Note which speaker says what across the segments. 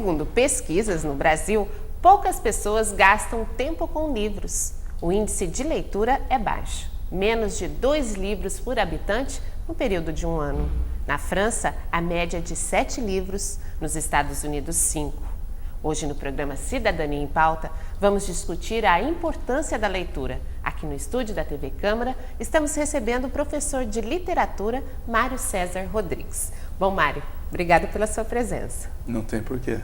Speaker 1: Segundo pesquisas no Brasil, poucas pessoas gastam tempo com livros. O índice de leitura é baixo, menos de 2 livros por habitante no período de um ano. Na França, a média é de 7 livros, nos Estados Unidos, 5. Hoje, no programa Cidadania em Pauta, vamos discutir a importância da leitura. Aqui no estúdio da TV Câmara, estamos recebendo o professor de literatura, Mário César Rodrigues. Bom, Mário, obrigada pela sua presença.
Speaker 2: Não tem porquê.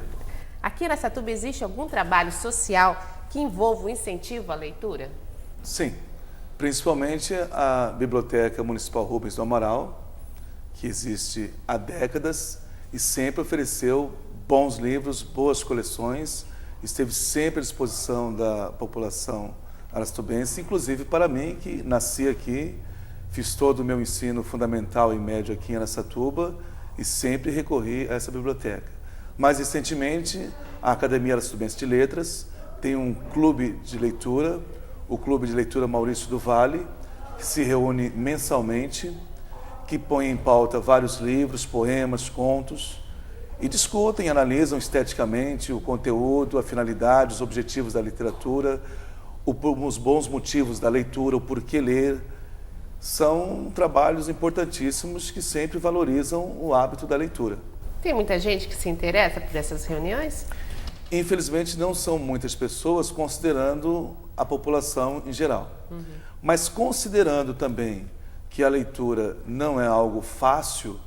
Speaker 1: Aqui em Araçatuba existe algum trabalho social que envolva o incentivo à leitura?
Speaker 2: Sim, principalmente a Biblioteca Municipal Rubens do Amaral, que existe há décadas e sempre ofereceu bons livros, boas coleções, esteve sempre à disposição da população aracatubense, inclusive para mim, que nasci aqui, fiz todo o meu ensino fundamental e médio aqui em Araçatuba e sempre recorri a essa biblioteca. Mais recentemente, a Academia Aracatubense de Letras tem um clube de leitura, o Clube de Leitura Maurício do Vale, que se reúne mensalmente, que põe em pauta vários livros, poemas, contos, e discutem, analisam esteticamente o conteúdo, a finalidade, os objetivos da literatura, os bons motivos da leitura, o porquê ler. São trabalhos importantíssimos que sempre valorizam o hábito da leitura.
Speaker 1: Tem muita gente que se interessa por essas reuniões?
Speaker 2: Infelizmente, não são muitas pessoas, considerando a população em geral. Mas considerando também que a leitura não é algo fácil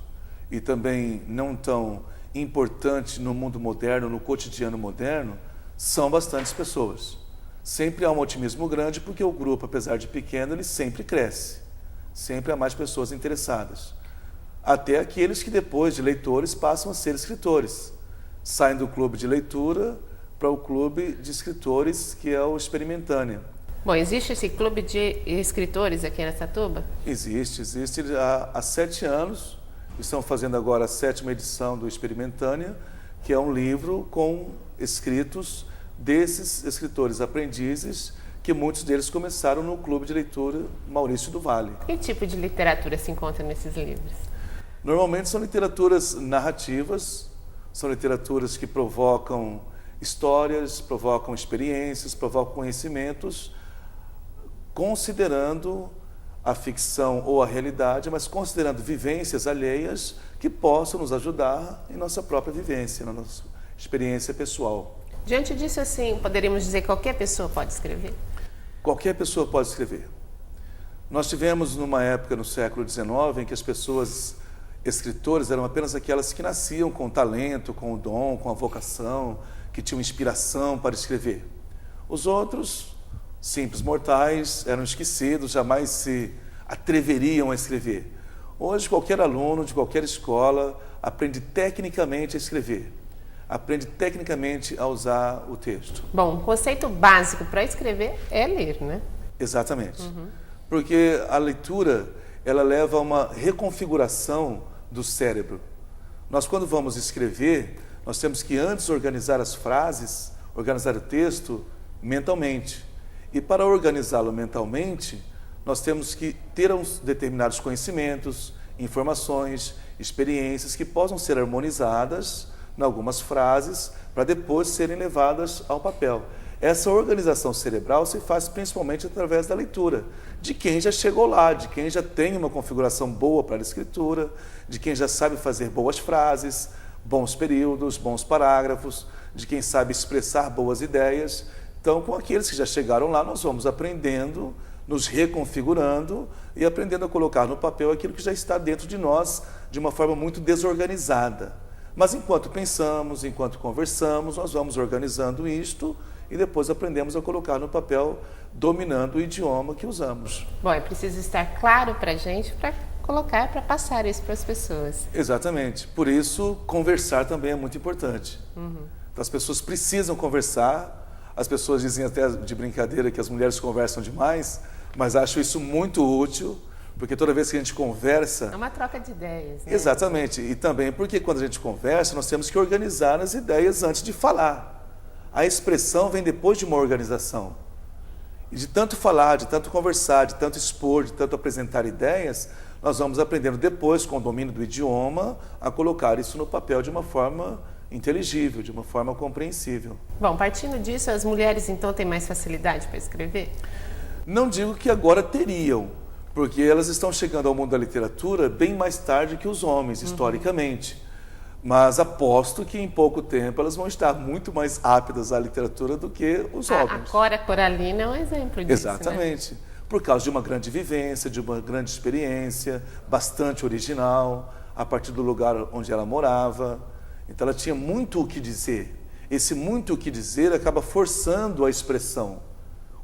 Speaker 2: e também não tão importante no mundo moderno, no cotidiano moderno, são bastantes pessoas. Sempre há um otimismo grande porque o grupo, apesar de pequeno, ele sempre cresce. Sempre há mais pessoas interessadas. Até aqueles que depois de leitores passam a ser escritores. Saem do clube de leitura para o clube de escritores, que é o Experimentânea.
Speaker 1: Bom, existe esse clube de escritores aqui em Araçatuba?
Speaker 2: Existe há 7 anos. Estão fazendo agora a 7ª edição do Experimentânea, que é um livro com escritos desses escritores aprendizes, que muitos deles começaram no Clube de Leitura Maurício do Vale.
Speaker 1: Que tipo de literatura se encontra nesses livros?
Speaker 2: Normalmente são literaturas narrativas, são literaturas que provocam histórias, provocam experiências, provocam conhecimentos, considerando a ficção ou a realidade, mas considerando vivências alheias que possam nos ajudar em nossa própria vivência, na nossa experiência pessoal.
Speaker 1: Diante disso, assim, poderíamos dizer que qualquer pessoa pode escrever?
Speaker 2: Qualquer pessoa pode escrever. Nós tivemos numa época no século XIX em que as pessoas escritoras eram apenas aquelas que nasciam com talento, com o dom, com a vocação, que tinham inspiração para escrever. Os outros, simples mortais, eram esquecidos, jamais se atreveriam a escrever. Hoje, qualquer aluno de qualquer escola aprende tecnicamente a escrever, aprende tecnicamente a usar o texto.
Speaker 1: Bom, o conceito básico para escrever é ler, né?
Speaker 2: Exatamente. Porque a leitura, ela leva a uma reconfiguração do cérebro. Nós, quando vamos escrever, nós temos que antes organizar as frases, organizar o texto mentalmente. E para organizá-lo mentalmente, nós temos que ter uns determinados conhecimentos, informações, experiências que possam ser harmonizadas em algumas frases para depois serem levadas ao papel. Essa organização cerebral se faz principalmente através da leitura, de quem já chegou lá, de quem já tem uma configuração boa para a escritura, de quem já sabe fazer boas frases, bons períodos, bons parágrafos, de quem sabe expressar boas ideias. Então, com aqueles que já chegaram lá, nós vamos aprendendo, nos reconfigurando e aprendendo a colocar no papel aquilo que já está dentro de nós de uma forma muito desorganizada. Mas enquanto pensamos, enquanto conversamos, nós vamos organizando isto e depois aprendemos a colocar no papel, dominando o idioma que usamos.
Speaker 1: Bom, é preciso estar claro para a gente, para colocar, para passar isso para as pessoas.
Speaker 2: Exatamente. Por isso, conversar também é muito importante. Então, as pessoas precisam conversar. As pessoas dizem até de brincadeira que as mulheres conversam demais, mas acho isso muito útil, porque toda vez que a gente conversa...
Speaker 1: É uma troca de ideias, né?
Speaker 2: Exatamente. E também porque quando a gente conversa, nós temos que organizar as ideias antes de falar. A expressão vem depois de uma organização. E de tanto falar, de tanto conversar, de tanto expor, de tanto apresentar ideias, nós vamos aprendendo depois, com o domínio do idioma, a colocar isso no papel de uma forma inteligível, de uma forma compreensível.
Speaker 1: Bom, partindo disso, as mulheres então têm mais facilidade para escrever?
Speaker 2: Não digo que agora teriam, porque elas estão chegando ao mundo da literatura bem mais tarde que os homens, historicamente. Mas aposto que em pouco tempo elas vão estar muito mais aptas à literatura do que os homens.
Speaker 1: A Cora Coralina é um exemplo disso,
Speaker 2: Exatamente. Né? Por causa de uma grande vivência, de uma grande experiência, bastante original, a partir do lugar onde ela morava. Então ela tinha muito o que dizer. Esse muito o que dizer acaba forçando a expressão.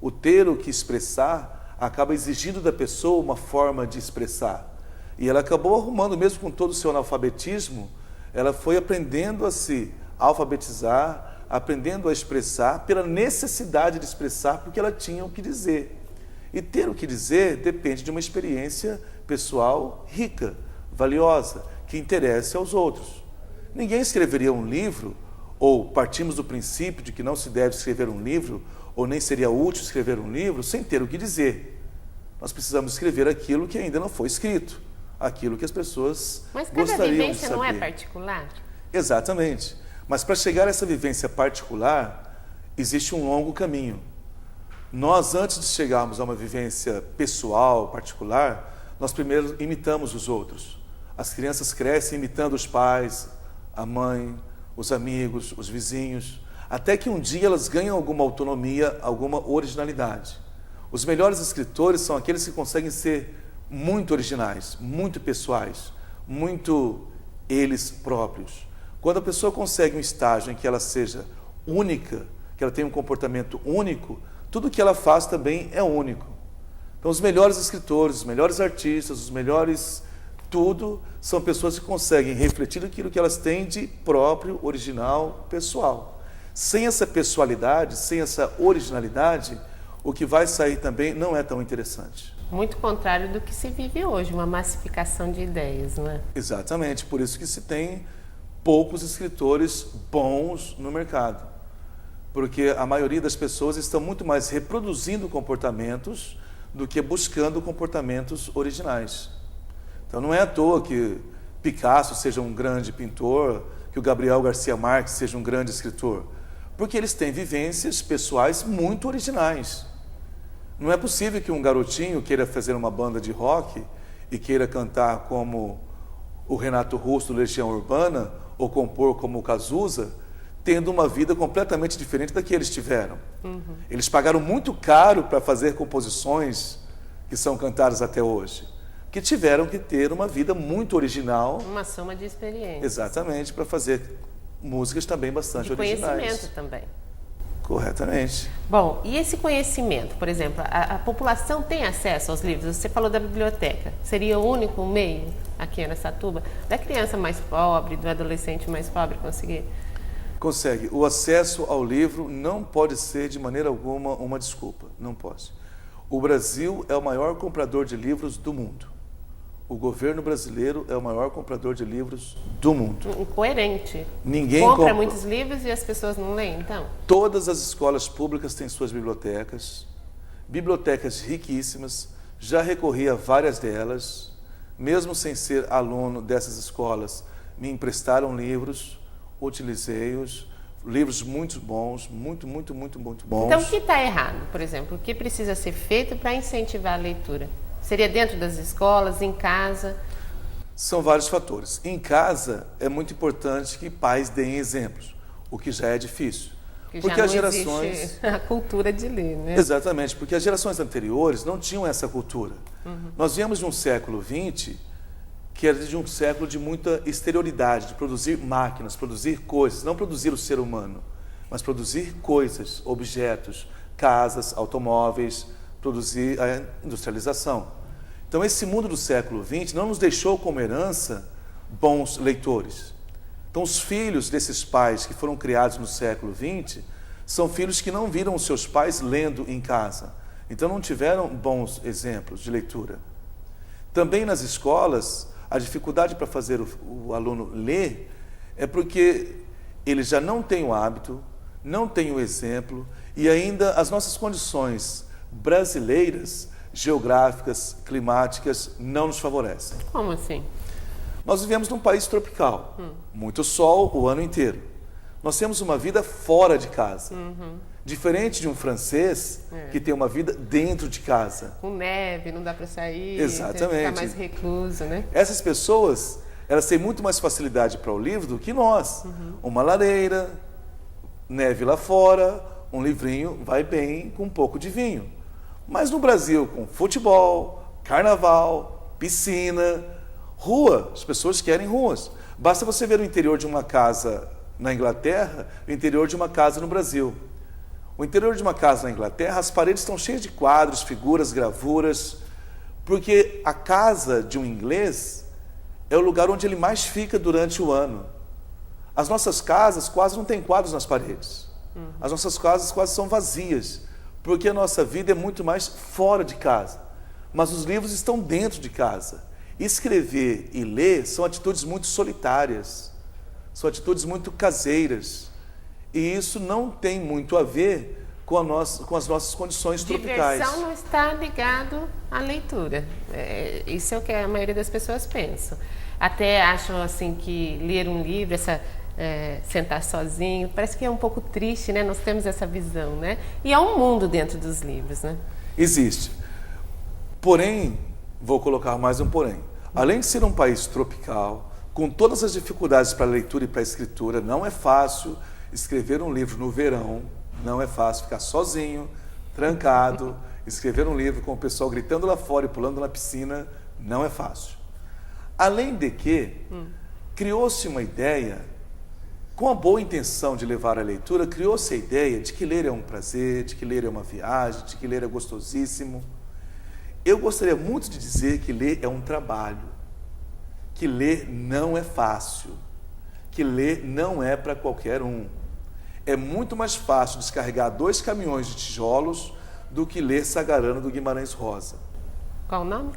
Speaker 2: O ter o que expressar acaba exigindo da pessoa uma forma de expressar. E ela acabou arrumando, mesmo com todo o seu analfabetismo, ela foi aprendendo a se alfabetizar, aprendendo a expressar pela necessidade de expressar, porque ela tinha o que dizer. E ter o que dizer depende de uma experiência pessoal rica, valiosa, que interesse aos outros. Ninguém escreveria um livro, ou partimos do princípio de que não se deve escrever um livro, ou nem seria útil escrever um livro, sem ter o que dizer. Nós precisamos escrever aquilo que ainda não foi escrito, aquilo que as pessoas gostariam de saber. Mas cada
Speaker 1: vivência não é particular?
Speaker 2: Exatamente. Mas para chegar a essa vivência particular, existe um longo caminho. Nós, antes de chegarmos a uma vivência pessoal, particular, nós primeiro imitamos os outros. As crianças crescem imitando os pais, a mãe, os amigos, os vizinhos, até que um dia elas ganham alguma autonomia, alguma originalidade. Os melhores escritores são aqueles que conseguem ser muito originais, muito pessoais, muito eles próprios. Quando a pessoa consegue um estágio em que ela seja única, que ela tenha um comportamento único, tudo que ela faz também é único. Então, os melhores escritores, os melhores artistas, os melhores tudo, são pessoas que conseguem refletir aquilo que elas têm de próprio, original, pessoal. Sem essa pessoalidade, sem essa originalidade, o que vai sair também não é tão interessante.
Speaker 1: Muito contrário do que se vive hoje, uma massificação de ideias, não é?
Speaker 2: Exatamente, por isso que se tem poucos escritores bons no mercado. Porque a maioria das pessoas estão muito mais reproduzindo comportamentos do que buscando comportamentos originais. Então não é à toa que Picasso seja um grande pintor, que o Gabriel Garcia Marques seja um grande escritor, porque eles têm vivências pessoais muito originais. Não é possível que um garotinho queira fazer uma banda de rock e queira cantar como o Renato Russo do Legião Urbana ou compor como o Cazuza, tendo uma vida completamente diferente da que eles tiveram. Eles pagaram muito caro para fazer composições que são cantadas até hoje, que tiveram que ter uma vida muito original.
Speaker 1: Uma soma de experiência.
Speaker 2: Exatamente, para fazer músicas também bastante originais.
Speaker 1: Conhecimento também.
Speaker 2: Corretamente.
Speaker 1: Bom, e esse conhecimento, por exemplo, a população tem acesso aos livros? Você falou da biblioteca. Seria o único meio aqui em Araçatuba da criança mais pobre, do adolescente mais pobre conseguir?
Speaker 2: Consegue. O acesso ao livro não pode ser de maneira alguma uma desculpa. Não pode. O Brasil é o maior comprador de livros do mundo. O governo brasileiro é o maior comprador de livros do mundo.
Speaker 1: Incoerente.
Speaker 2: Ninguém
Speaker 1: compra muitos livros e as pessoas não leem, então?
Speaker 2: Todas as escolas públicas têm suas bibliotecas riquíssimas. Já recorri a várias delas, mesmo sem ser aluno dessas escolas, me emprestaram livros, utilizei-os, livros muito bons, muito bons.
Speaker 1: Então, o que está errado, por exemplo? O que precisa ser feito para incentivar a leitura? Seria dentro das escolas, em casa?
Speaker 2: São vários fatores. Em casa, é muito importante que pais deem exemplos, o que já é difícil.
Speaker 1: Porque as gerações... existe a cultura de ler, né?
Speaker 2: Exatamente, porque as gerações anteriores não tinham essa cultura. Nós viemos de um século XX, que era de um século de muita exterioridade, de produzir máquinas, produzir coisas, não produzir o ser humano, mas produzir coisas, objetos, casas, automóveis, produzir a industrialização. Então, esse mundo do século XX não nos deixou como herança bons leitores. Então, os filhos desses pais que foram criados no século XX são filhos que não viram os seus pais lendo em casa. Então, não tiveram bons exemplos de leitura. Também nas escolas, a dificuldade para fazer o aluno ler é porque ele já não tem o hábito, não tem o exemplo e ainda as nossas condições brasileiras, geográficas, climáticas, não nos favorecem.
Speaker 1: Como assim?
Speaker 2: Nós vivemos num país tropical, muito sol o ano inteiro. Nós temos uma vida fora de casa. Diferente de um francês que tem uma vida dentro de casa.
Speaker 1: Com neve, não dá para sair.
Speaker 2: Exatamente.
Speaker 1: Ficar mais recluso, né?
Speaker 2: Essas pessoas, elas têm muito mais facilidade para o livro do que nós. Uma lareira, neve lá fora, um livrinho vai bem com um pouco de vinho. Mas no Brasil, com futebol, carnaval, piscina, rua, as pessoas querem ruas. Basta você ver o interior de uma casa na Inglaterra, o interior de uma casa no Brasil. O interior de uma casa na Inglaterra, as paredes estão cheias de quadros, figuras, gravuras, porque a casa de um inglês é o lugar onde ele mais fica durante o ano. As nossas casas quase não têm quadros nas paredes. As nossas casas quase são vazias, porque a nossa vida é muito mais fora de casa. Mas os livros estão dentro de casa. Escrever e ler são atitudes muito solitárias, são atitudes muito caseiras. E isso não tem muito a ver com as nossas condições tropicais.
Speaker 1: Diversão não está ligado à leitura. Isso é o que a maioria das pessoas pensam. Até acham assim que ler um livro, sentar sozinho, parece que é um pouco triste, né? Nós temos essa visão, né? E há um mundo dentro dos livros, né?
Speaker 2: Existe. Porém, vou colocar mais um porém. Além de ser um país tropical, com todas as dificuldades para a leitura e para a escritura, não é fácil escrever um livro no verão, não é fácil ficar sozinho, trancado, escrever um livro com o pessoal gritando lá fora e pulando na piscina, não é fácil. Além de que, criou-se uma ideia, com a boa intenção de levar a leitura, criou-se a ideia de que ler é um prazer, de que ler é uma viagem, de que ler é gostosíssimo. Eu gostaria muito de dizer que ler é um trabalho, que ler não é fácil, que ler não é para qualquer um. É muito mais fácil descarregar 2 caminhões de tijolos do que ler Sagarana do Guimarães Rosa.
Speaker 1: Qual o nome?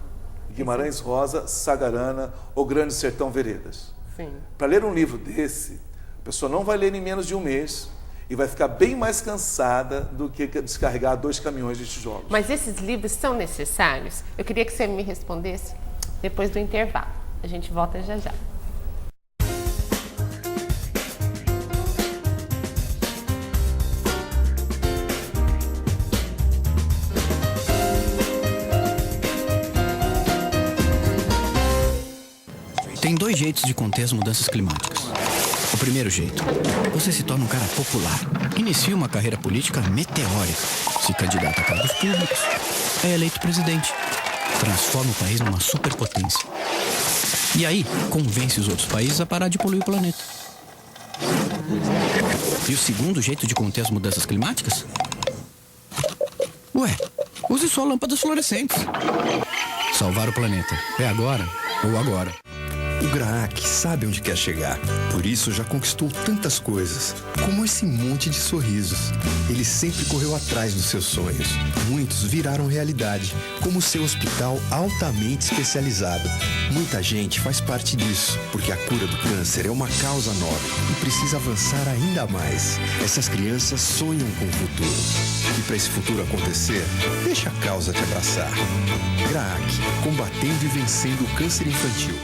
Speaker 2: Guimarães Rosa, Sagarana, O Grande Sertão Veredas.
Speaker 1: Sim.
Speaker 2: Para ler um livro desse, a pessoa não vai ler em menos de um mês e vai ficar bem mais cansada do que descarregar 2 caminhões de tijolos.
Speaker 1: Mas esses livros são necessários? Eu queria que você me respondesse depois do intervalo. A gente volta já já.
Speaker 3: Tem 2 jeitos de conter as mudanças climáticas. O primeiro jeito, você se torna um cara popular, inicia uma carreira política meteórica, se candidata a cargos públicos, é eleito presidente, transforma o país numa superpotência. E aí, convence os outros países a parar de poluir o planeta. E o segundo jeito de conter as mudanças climáticas? Ué, use só lâmpadas fluorescentes. Salvar o planeta é agora ou agora.
Speaker 4: O Graac sabe onde quer chegar, por isso já conquistou tantas coisas, como esse monte de sorrisos. Ele sempre correu atrás dos seus sonhos. Muitos viraram realidade, como o seu hospital altamente especializado. Muita gente faz parte disso, porque a cura do câncer é uma causa nobre e precisa avançar ainda mais. Essas crianças sonham com o futuro. E para esse futuro acontecer, deixa a causa te abraçar. Graac, combatendo e vencendo o câncer infantil.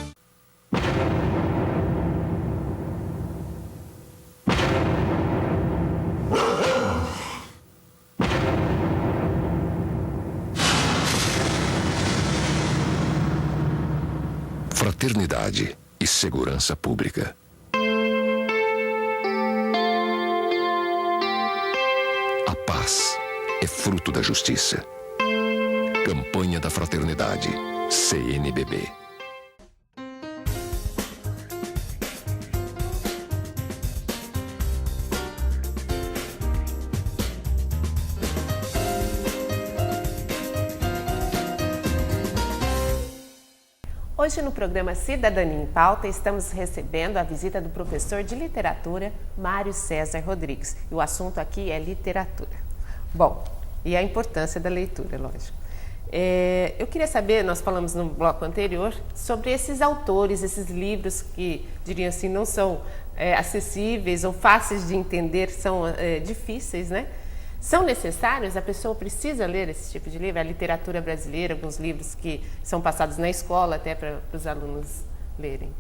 Speaker 5: Fraternidade e segurança pública. A paz é fruto da justiça. Campanha da Fraternidade, CNBB.
Speaker 1: Hoje no programa Cidadania em Pauta estamos recebendo a visita do professor de literatura Mário César Rodrigues. E o assunto aqui é literatura. Bom, e a importância da leitura, lógico. Eu queria saber, nós falamos no bloco anterior, sobre esses autores, esses livros que, diria assim, não são acessíveis ou fáceis de entender, são difíceis, né? São necessários? A pessoa precisa ler esse tipo de livro? A literatura brasileira, alguns livros que são passados na escola até para os alunos lerem.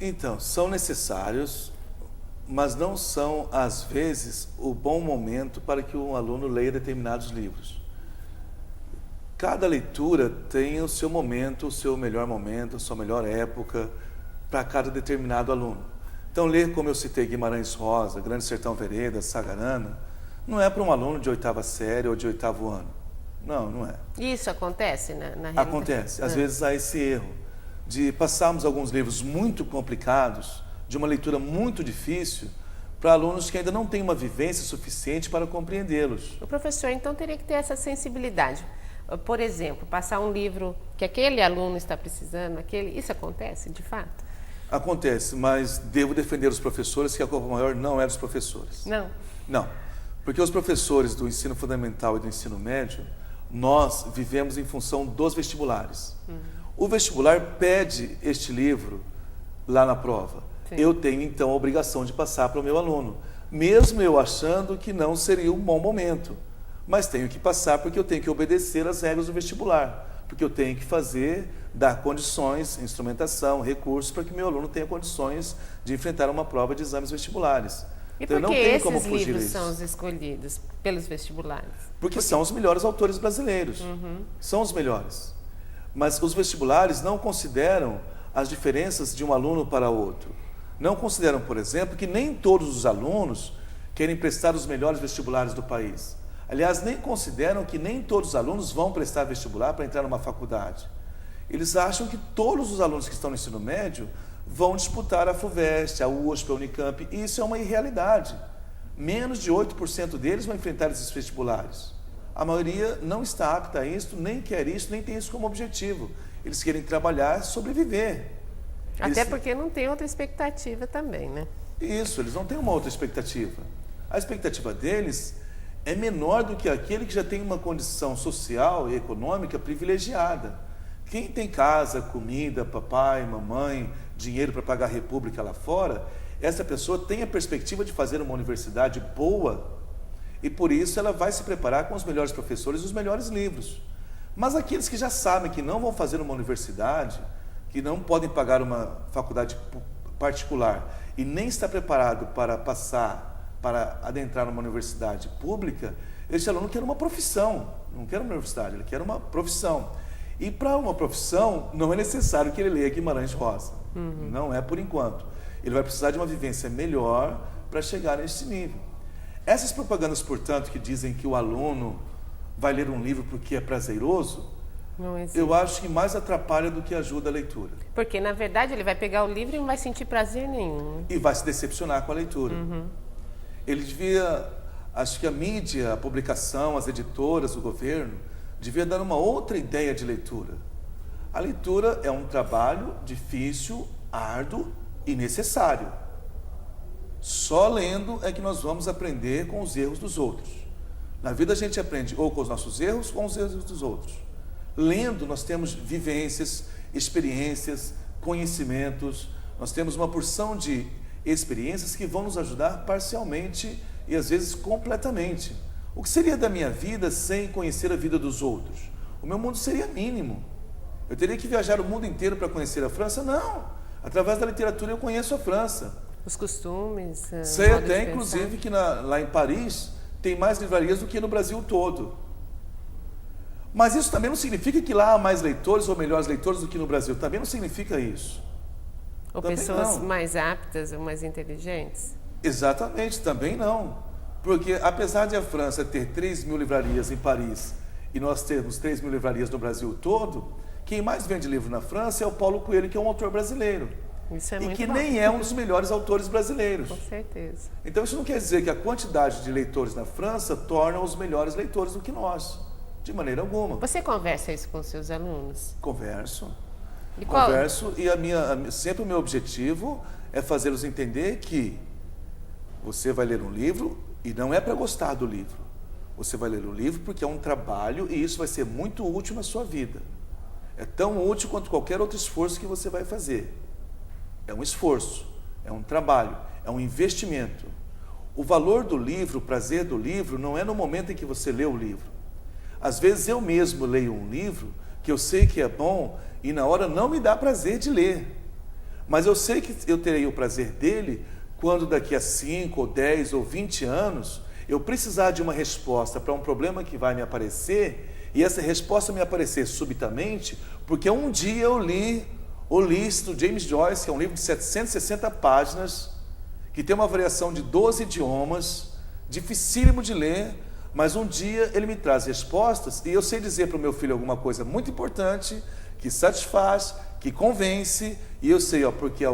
Speaker 2: Então, são necessários, mas não são, às vezes, o bom momento para que um aluno leia determinados livros. Cada leitura tem o seu momento, o seu melhor momento, a sua melhor época para cada determinado aluno. Então, ler, como eu citei, Guimarães Rosa, Grande Sertão Veredas, Sagarana, não é para um aluno de 8ª série ou de 8º ano. Não, não é.
Speaker 1: Isso acontece na realidade?
Speaker 2: Acontece. Às vezes há esse erro de passarmos alguns livros muito complicados, de uma leitura muito difícil, para alunos que ainda não têm uma vivência suficiente para compreendê-los.
Speaker 1: O professor, então, teria que ter essa sensibilidade. Por exemplo, passar um livro que aquele aluno está precisando, isso acontece, de fato?
Speaker 2: Acontece, mas devo defender os professores que a culpa maior não é dos professores.
Speaker 1: Não?
Speaker 2: Não, porque os professores do ensino fundamental e do ensino médio, nós vivemos em função dos vestibulares. O vestibular pede este livro lá na prova.
Speaker 1: Sim.
Speaker 2: Eu tenho, então, a obrigação de passar para o meu aluno, mesmo eu achando que não seria um bom momento. Mas tenho que passar porque eu tenho que obedecer às regras do vestibular, porque eu tenho que dar condições, instrumentação, recursos para que meu aluno tenha condições de enfrentar uma prova de exames vestibulares.
Speaker 1: E
Speaker 2: então,
Speaker 1: por que
Speaker 2: eu não tenho
Speaker 1: esses
Speaker 2: como fugir
Speaker 1: livros
Speaker 2: disso.
Speaker 1: são os escolhidos pelos vestibulares?
Speaker 2: Porque são os melhores autores brasileiros. São os melhores. Mas os vestibulares não consideram as diferenças de um aluno para outro. Não consideram, por exemplo, que nem todos os alunos querem prestar os melhores vestibulares do país. Aliás, nem consideram que nem todos os alunos vão prestar vestibular para entrar numa faculdade. Eles acham que todos os alunos que estão no ensino médio vão disputar a FUVEST, a USP, a Unicamp, e isso é uma irrealidade. Menos de 8% deles vão enfrentar esses vestibulares. A maioria não está apta a isso, nem quer isso, nem tem isso como objetivo. Eles querem trabalhar, sobreviver.
Speaker 1: Até porque não tem outra expectativa também, né?
Speaker 2: Isso, eles não têm uma outra expectativa. A expectativa deles é menor do que aquele que já tem uma condição social e econômica privilegiada. Quem tem casa, comida, papai, mamãe, dinheiro para pagar a república lá fora, essa pessoa tem a perspectiva de fazer uma universidade boa e por isso ela vai se preparar com os melhores professores e os melhores livros. Mas aqueles que já sabem que não vão fazer uma universidade, que não podem pagar uma faculdade particular e nem está preparado para adentrar numa universidade pública, esse aluno quer uma profissão, não quer uma universidade, ele quer uma profissão. E para uma profissão não é necessário que ele leia Guimarães Rosa, não é por enquanto. Ele vai precisar de uma vivência melhor para chegar nesse nível. Essas propagandas, portanto, que dizem que o aluno vai ler um livro porque é prazeroso, eu acho que mais atrapalha do que ajuda a leitura.
Speaker 1: Porque, na verdade, ele vai pegar o livro e não vai sentir prazer nenhum.
Speaker 2: E vai se decepcionar com a leitura. Ele devia, acho que a mídia, a publicação, as editoras, o governo, devia dar uma outra ideia de leitura. A leitura é um trabalho difícil, árduo e necessário. Só lendo é que nós vamos aprender com os erros dos outros. Na vida a gente aprende ou com os nossos erros ou com os erros dos outros. Lendo nós temos vivências, experiências, conhecimentos, nós temos uma porção de experiências que vão nos ajudar parcialmente e às vezes completamente. O que seria da minha vida sem conhecer a vida dos outros? O meu mundo seria mínimo. Eu teria que viajar o mundo inteiro para conhecer a França? Não. Através da literatura eu conheço a França.
Speaker 1: Os costumes.
Speaker 2: Sei até, inclusive, que lá em Paris tem mais livrarias do que no Brasil todo. Mas isso também não significa que lá há mais leitores ou melhores leitores do que no Brasil. Também não significa isso.
Speaker 1: Ou
Speaker 2: também
Speaker 1: pessoas
Speaker 2: não.
Speaker 1: mais aptas ou mais inteligentes?
Speaker 2: Exatamente, também não. Porque apesar de a França ter 3.000 livrarias em Paris e nós termos 3.000 livrarias no Brasil todo, quem mais vende livro na França é o Paulo Coelho, que é um autor brasileiro.
Speaker 1: Isso é
Speaker 2: e
Speaker 1: muito
Speaker 2: que
Speaker 1: bom.
Speaker 2: nem é um dos melhores autores brasileiros.
Speaker 1: Com certeza.
Speaker 2: Então isso não quer dizer que a quantidade de leitores na França torna os melhores leitores do que nós. De maneira alguma.
Speaker 1: Você conversa isso com seus alunos?
Speaker 2: Converso.
Speaker 1: E qual?
Speaker 2: Converso e sempre o meu objetivo é fazê-los entender que você vai ler um livro e não é para gostar do livro. Você vai ler o livro porque é um trabalho e isso vai ser muito útil na sua vida. É tão útil quanto qualquer outro esforço que você vai fazer. É um esforço, é um trabalho, é um investimento. O valor do livro, o prazer do livro, não é no momento em que você lê o livro. Às vezes eu mesmo leio um livro que eu sei que é bom e na hora não me dá prazer de ler. Mas eu sei que eu terei o prazer dele quando daqui a 5 ou 10 ou 20 anos eu precisar de uma resposta para um problema que vai me aparecer e essa resposta me aparecer subitamente, porque um dia eu li Ulisses, do James Joyce, que é um livro de 760 páginas, que tem uma variação de 12 idiomas, dificílimo de ler, mas um dia ele me traz respostas e eu sei dizer para o meu filho alguma coisa muito importante, que satisfaz, que convence, e eu sei, porque há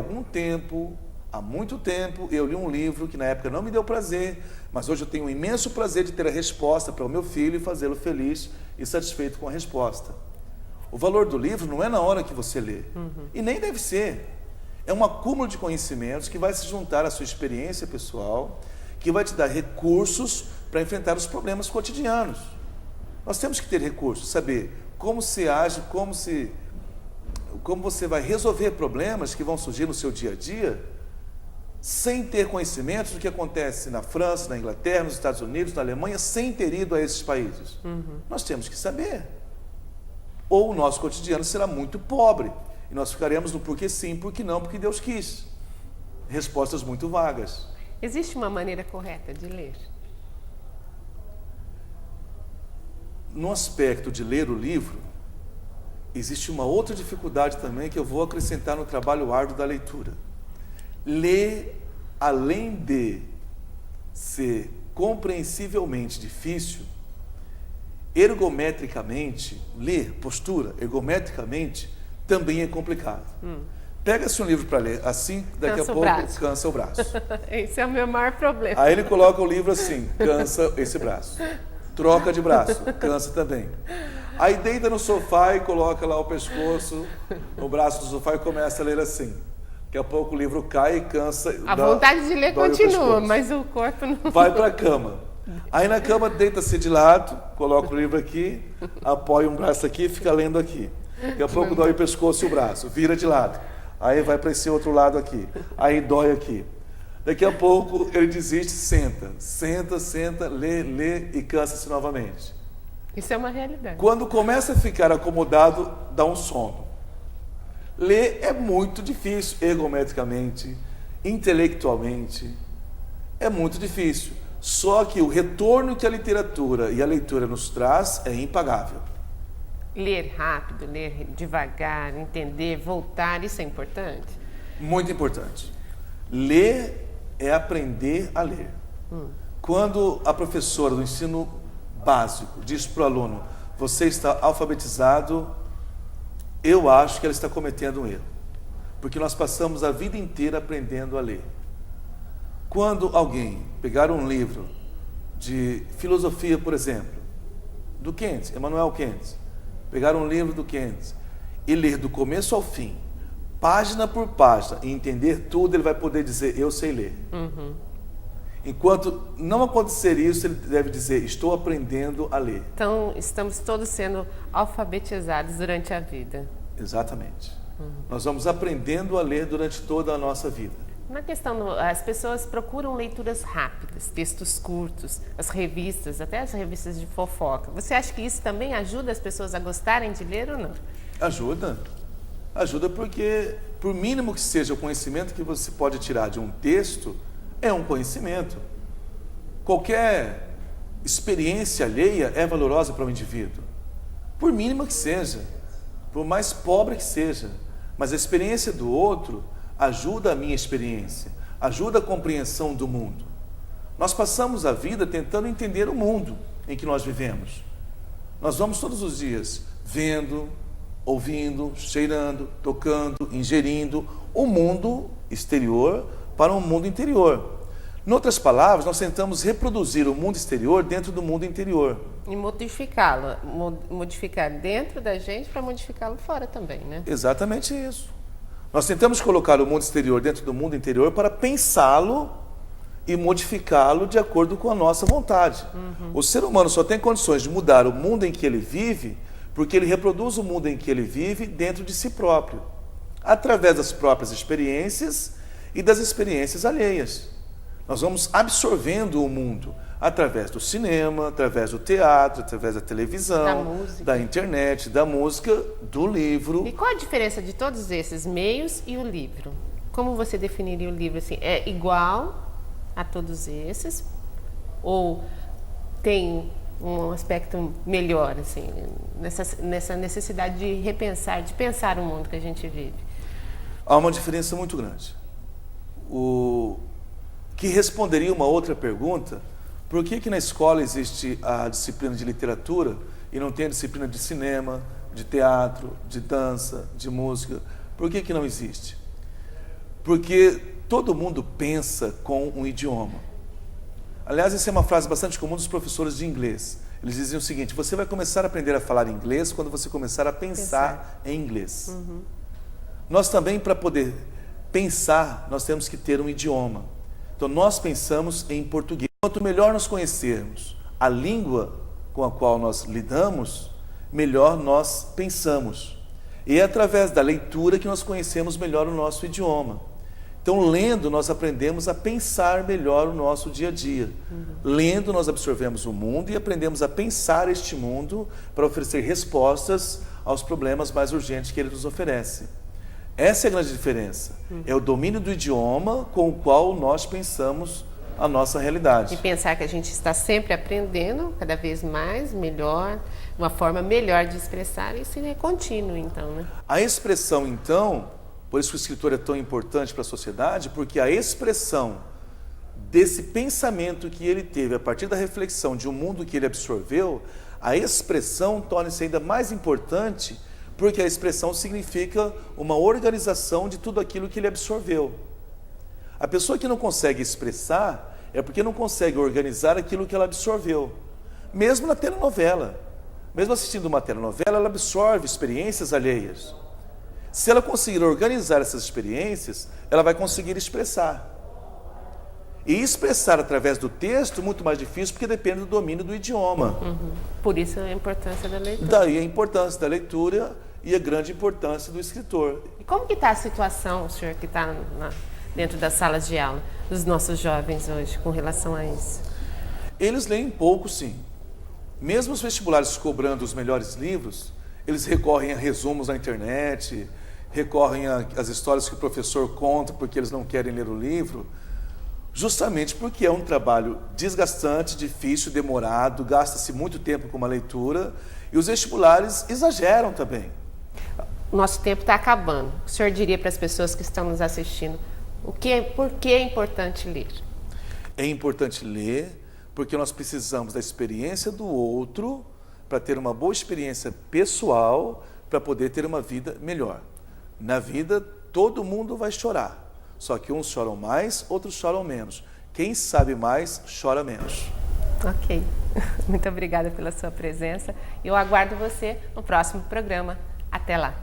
Speaker 2: muito tempo, eu li um livro que na época não me deu prazer, mas hoje eu tenho um imenso prazer de ter a resposta para o meu filho e fazê-lo feliz e satisfeito com a resposta. O valor do livro não é na hora que você lê, e nem deve ser. É um acúmulo de conhecimentos que vai se juntar à sua experiência pessoal, que vai te dar recursos para enfrentar os problemas cotidianos. Nós temos que ter recursos, saber como se age, como você vai resolver problemas que vão surgir no seu dia a dia, sem ter conhecimentos do que acontece na França, na Inglaterra, nos Estados Unidos, na Alemanha, sem ter ido a esses países. Nós temos que saber. Ou o nosso cotidiano será muito pobre, e nós ficaremos no porquê sim, porquê não, porque Deus quis. Respostas muito vagas.
Speaker 1: Existe uma maneira correta de ler?
Speaker 2: No aspecto de ler o livro, existe uma outra dificuldade também que eu vou acrescentar no trabalho árduo da leitura. Ler, além de ser compreensivelmente difícil, ergometricamente, ler, postura, ergometricamente, também é complicado. Pega-se um livro para ler, assim, daqui a pouco cansa o braço.
Speaker 1: Esse é o meu maior problema.
Speaker 2: Aí ele coloca o livro assim, cansa esse braço. Troca de braço, cansa também. Aí deita no sofá e coloca lá o pescoço no braço do sofá e começa a ler assim. Daqui a pouco o livro cai e cansa.
Speaker 1: A vontade de ler continua, mas o corpo não...
Speaker 2: Vai para a cama. Aí na cama deita-se de lado, coloca o livro aqui, apoia um braço aqui e fica lendo aqui. Daqui a pouco dói o pescoço e o braço, vira de lado. Aí vai para esse outro lado aqui. Aí dói aqui. Daqui a pouco ele desiste, senta, lê e cansa-se novamente.
Speaker 1: Isso é uma realidade.
Speaker 2: Quando começa a ficar acomodado, dá um sono. Ler é muito difícil, ergometricamente, intelectualmente. É muito difícil. Só que o retorno que a literatura e a leitura nos traz é impagável.
Speaker 1: Ler rápido, ler devagar, entender, voltar, isso é importante?
Speaker 2: Muito importante. Ler é aprender a ler. Quando a professora do ensino básico diz para o aluno, você está alfabetizado, eu acho que ela está cometendo um erro. Porque nós passamos a vida inteira aprendendo a ler. Quando alguém pegar um livro de filosofia, por exemplo, do Kant, Immanuel Kant, pegar um livro do Kant e ler do começo ao fim, página por página, e entender tudo, ele vai poder dizer, eu sei ler. Enquanto não acontecer isso, ele deve dizer, estou aprendendo a ler.
Speaker 1: Então, estamos todos sendo alfabetizados durante a vida.
Speaker 2: Exatamente. Nós vamos aprendendo a ler durante toda a nossa vida.
Speaker 1: Na questão, as pessoas procuram leituras rápidas, textos curtos, as revistas, até as revistas de fofoca. Você acha que isso também ajuda as pessoas a gostarem de ler ou não?
Speaker 2: Ajuda. Ajuda porque, por mínimo que seja o conhecimento que você pode tirar de um texto, é um conhecimento. Qualquer experiência alheia é valorosa para o indivíduo. Por mínima que seja, por mais pobre que seja, mas a experiência do outro ajuda a minha experiência, ajuda a compreensão do mundo. Nós passamos a vida tentando entender o mundo em que nós vivemos. Nós vamos todos os dias vendo, ouvindo, cheirando, tocando, ingerindo o mundo exterior para um mundo interior. Em outras palavras, nós tentamos reproduzir o mundo exterior dentro do mundo interior.
Speaker 1: E modificá-lo, modificar dentro da gente para modificá-lo fora também, né?
Speaker 2: Exatamente isso. Nós tentamos colocar o mundo exterior dentro do mundo interior para pensá-lo e modificá-lo de acordo com a nossa vontade. O ser humano só tem condições de mudar o mundo em que ele vive porque ele reproduz o mundo em que ele vive dentro de si próprio, através das próprias experiências e das experiências alheias. Nós vamos absorvendo o mundo através do cinema, através do teatro, através da televisão, da internet, da música, do livro.
Speaker 1: E qual a diferença de todos esses meios e o livro? como você definiria o livro? Assim, é igual a todos esses? Ou tem um aspecto melhor, assim, nessa necessidade de repensar, de pensar o mundo que a gente vive?
Speaker 2: Há uma diferença muito grande. O que responderia uma outra pergunta: por que na escola existe a disciplina de literatura e não tem a disciplina de cinema, de teatro, de dança, de música? Por que não existe? Porque todo mundo pensa com um idioma. Aliás, essa é uma frase bastante comum dos professores de inglês. Eles dizem o seguinte: você vai começar a aprender a falar inglês quando você começar a pensar em inglês. Nós também, para poder pensar, nós temos que ter um idioma. Então, nós pensamos em português. Quanto melhor nós conhecermos a língua com a qual nós lidamos, melhor nós pensamos. E é através da leitura que nós conhecemos melhor o nosso idioma. Então, lendo, nós aprendemos a pensar melhor o nosso dia a dia. Lendo, nós absorvemos o mundo e aprendemos a pensar este mundo para oferecer respostas aos problemas mais urgentes que ele nos oferece. Essa é a grande diferença. É o domínio do idioma com o qual nós pensamos a nossa realidade.
Speaker 1: E pensar que a gente está sempre aprendendo, cada vez mais, melhor, uma forma melhor de expressar, isso é contínuo, então, né?
Speaker 2: A expressão, então, por isso que o escritor é tão importante para a sociedade, porque a expressão desse pensamento que ele teve a partir da reflexão de um mundo que ele absorveu, a expressão torna-se ainda mais importante, porque a expressão significa uma organização de tudo aquilo que ele absorveu. A pessoa que não consegue expressar é porque não consegue organizar aquilo que ela absorveu. Mesmo na telenovela. Mesmo assistindo uma telenovela, ela absorve experiências alheias. Se ela conseguir organizar essas experiências, ela vai conseguir expressar. E expressar através do texto é muito mais difícil, porque depende do domínio do idioma.
Speaker 1: Por isso a importância da leitura.
Speaker 2: Daí a importância da leitura e a grande importância do escritor.
Speaker 1: E como que está a situação, o senhor que está dentro das salas de aula, dos nossos jovens hoje, com relação a isso?
Speaker 2: Eles leem pouco, sim. Mesmo os vestibulares cobrando os melhores livros, eles recorrem a resumos na internet, recorrem às histórias que o professor conta porque eles não querem ler o livro, justamente porque é um trabalho desgastante, difícil, demorado, gasta-se muito tempo com uma leitura, e os vestibulares exageram também.
Speaker 1: Nosso tempo está acabando. O senhor diria para as pessoas que estão nos assistindo, por que é importante ler?
Speaker 2: É importante ler porque nós precisamos da experiência do outro para ter uma boa experiência pessoal, para poder ter uma vida melhor. Na vida, todo mundo vai chorar. Só que uns choram mais, outros choram menos. Quem sabe mais, chora menos.
Speaker 1: Ok. Muito obrigada pela sua presença. Eu aguardo você no próximo programa. Até lá.